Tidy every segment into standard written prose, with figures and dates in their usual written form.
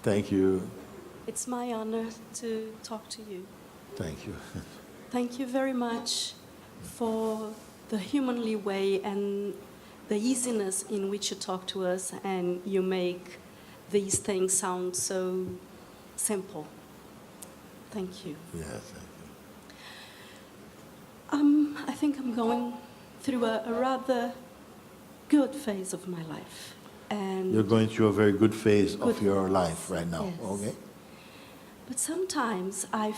Thank you. It's my honor to talk to you. Thank you. Thank you very much for the humanly way and the easiness in which you talk to us, and you make these things sound so simple. Thank you. Yeah, thank you. I think I'm going through a rather good phase of my life. And you're going through a very good phase of your life right now, yes. okay? But sometimes I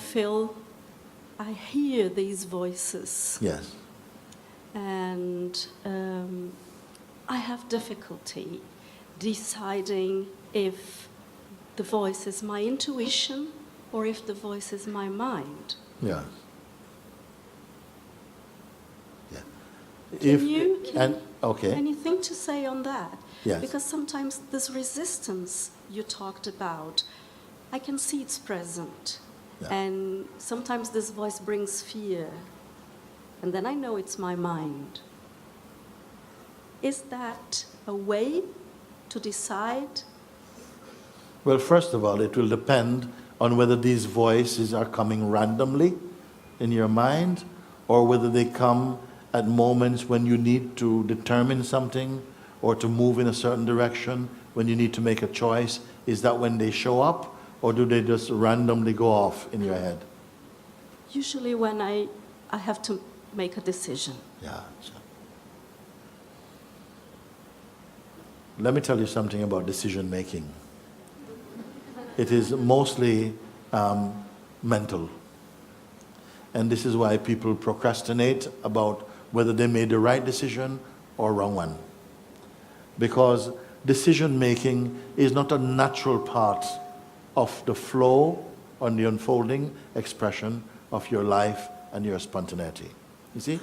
hear these voices. Yes. And I have difficulty deciding if the voice is my intuition or if the voice is my mind. Yeah. Yeah. Okay. Anything to say on that? Yes. Because sometimes this resistance you talked about, I can see it's present. Yeah. And sometimes this voice brings fear. And then I know it's my mind. Is that a way to decide? Well, first of all, it will depend on whether these voices are coming randomly in your mind or whether they come at moments when you need to determine something or to move in a certain direction, when you need to make a choice. Is that when they show up, or do they just randomly go off in your head? Usually when I have to make a decision. Yeah. Let me tell you something about decision making. It is mostly mental. And this is why people procrastinate about whether they made the right decision or wrong one. Because decision making is not a natural part of the flow or the unfolding expression of your life and your spontaneity. You see?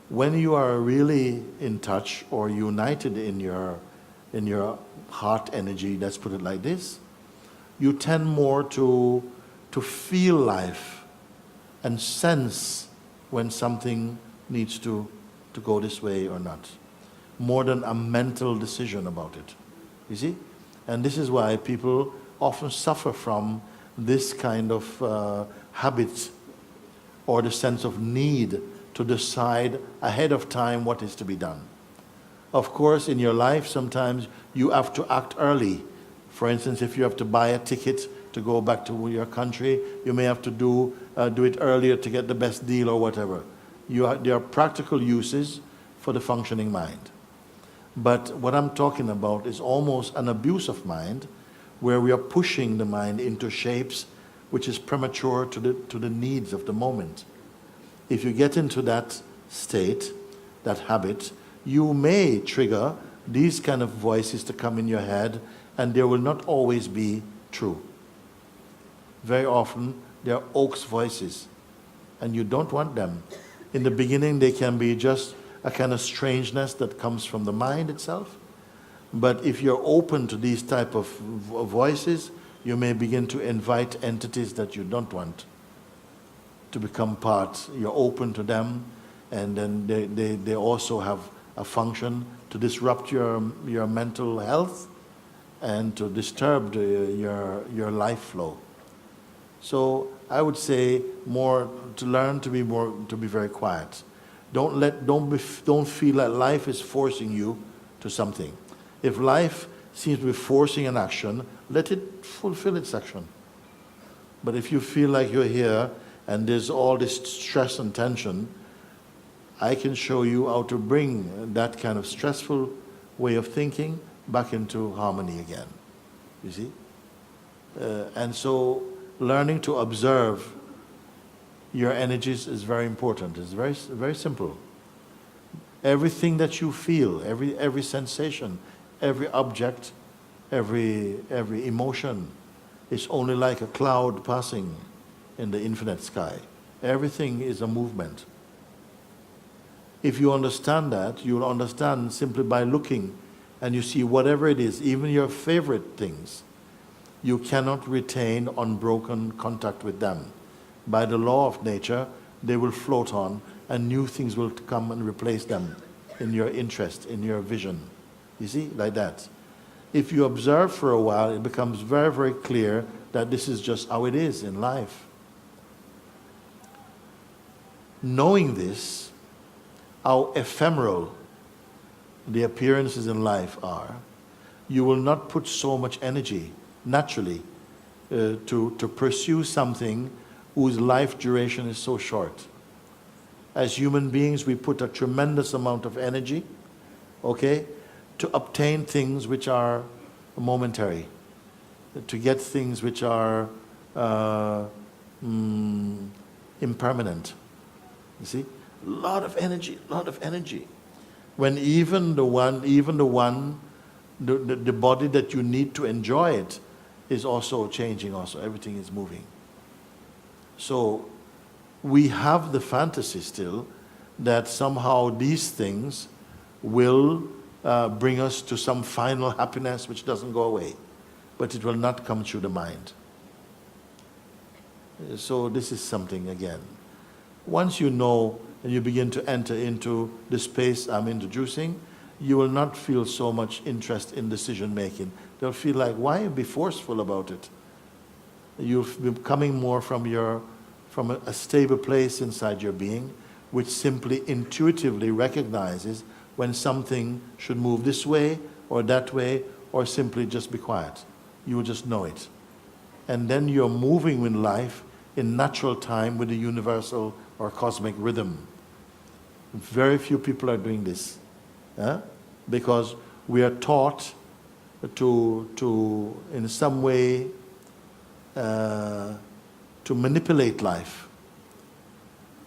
When you are really in touch or united in your heart energy, let's put it like this, you tend more to feel life and sense when something needs to go this way or not, more than a mental decision about it. You see? And this is why people often suffer from this kind of habit or the sense of need to decide ahead of time what is to be done. Of course, in your life, sometimes you have to act early. For instance, if you have to buy a ticket to go back to your country, you may have to do it earlier to get the best deal or whatever. There are practical uses for the functioning mind. But what I'm talking about is almost an abuse of mind, where we are pushing the mind into shapes which is premature to the needs of the moment. If you get into that state, that habit, you may trigger these kind of voices to come in your head, and they will not always be true. Very often, they are oaks voices, and you don't want them. In the beginning, they can be just a kind of strangeness that comes from the mind itself. But if you're open to these type of voices, you may begin to invite entities that you don't want to become part. You're open to them, and then they also have a function to disrupt your mental health and to disturb your life flow. So I would say more to learn to be very quiet. Don't feel that life is forcing you to something. If life seems to be forcing an action, let it fulfill its action. But if you feel like you're here and there's all this stress and tension, I can show you how to bring that kind of stressful way of thinking back into harmony again. You see? And so learning to observe your energies is very important. It's very, very simple. Everything that you feel, every sensation, every object, every emotion is only like a cloud passing in the infinite sky. Everything is a movement. If you understand that, you'll understand simply by looking, and you see whatever it is, even your favorite things, you cannot retain unbroken contact with them. By the law of nature, they will float on, and new things will come and replace them in your interest, in your vision. You see, like that. if you observe for a while, it becomes very, very clear that this is just how it is in life. Knowing this, how ephemeral the appearances in life are, you will not put so much energy, naturally, to pursue something whose life duration is so short. As human beings, we put a tremendous amount of energy, okay, to obtain things which are momentary, to get things which are impermanent. You see, a lot of energy, When the body that you need to enjoy it is also changing. Also, everything is moving. So we have the fantasy still that somehow these things will bring us to some final happiness which doesn't go away, but it will not come through the mind. So this is something, again. Once you know and you begin to enter into the space I'm introducing, you will not feel so much interest in decision making. They'll feel like, why be forceful about it? You'll be coming more from a stable place inside your being, which simply intuitively recognizes when something should move this way or that way, or simply just be quiet. You will just know it. And then you're moving with life in natural time with the universal or cosmic rhythm. Very few people are doing this, because we are taught to in some way, to manipulate life.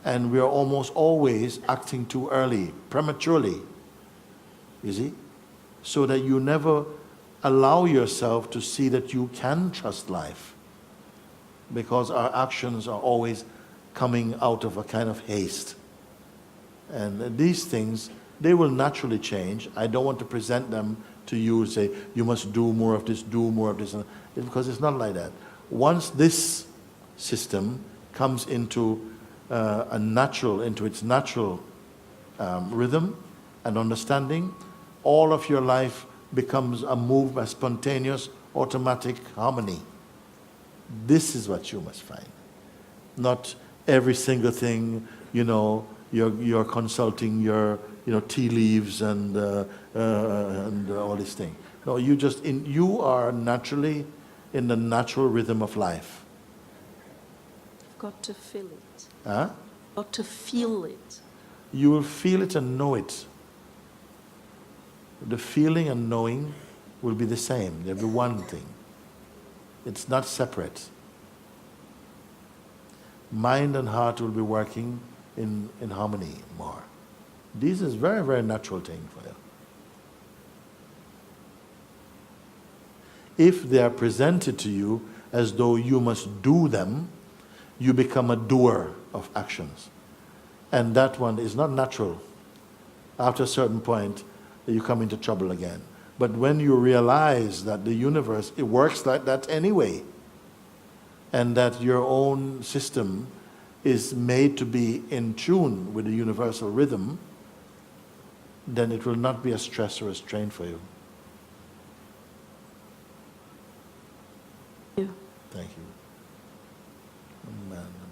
And we are almost always acting too early, prematurely, you see? So that you never allow yourself to see that you can trust life. Because our actions are always coming out of a kind of haste. And these things, they will naturally change. I don't want to present them to you, say, you must do more of this, because it's not like that. Once this system comes into its natural rhythm and understanding, all of your life becomes a spontaneous, automatic harmony. This is what you must find. Not every single thing, you're consulting your tea leaves and all these things. No, you are naturally in the natural rhythm of life. You've got to feel it. Huh? Got to feel it. You will feel it and know it. The feeling and knowing will be the same. They'll be one thing. It's not separate. Mind and heart will be working in harmony more. This is very, very natural thing for you. If they are presented to you as though you must do them, you become a doer of actions. And that one is not natural. After a certain point, you come into trouble again. But when you realize that the universe, it works like that anyway, and that your own system is made to be in tune with the universal rhythm, then it will not be a stress or a strain for you. Thank you. Thank you. Amen.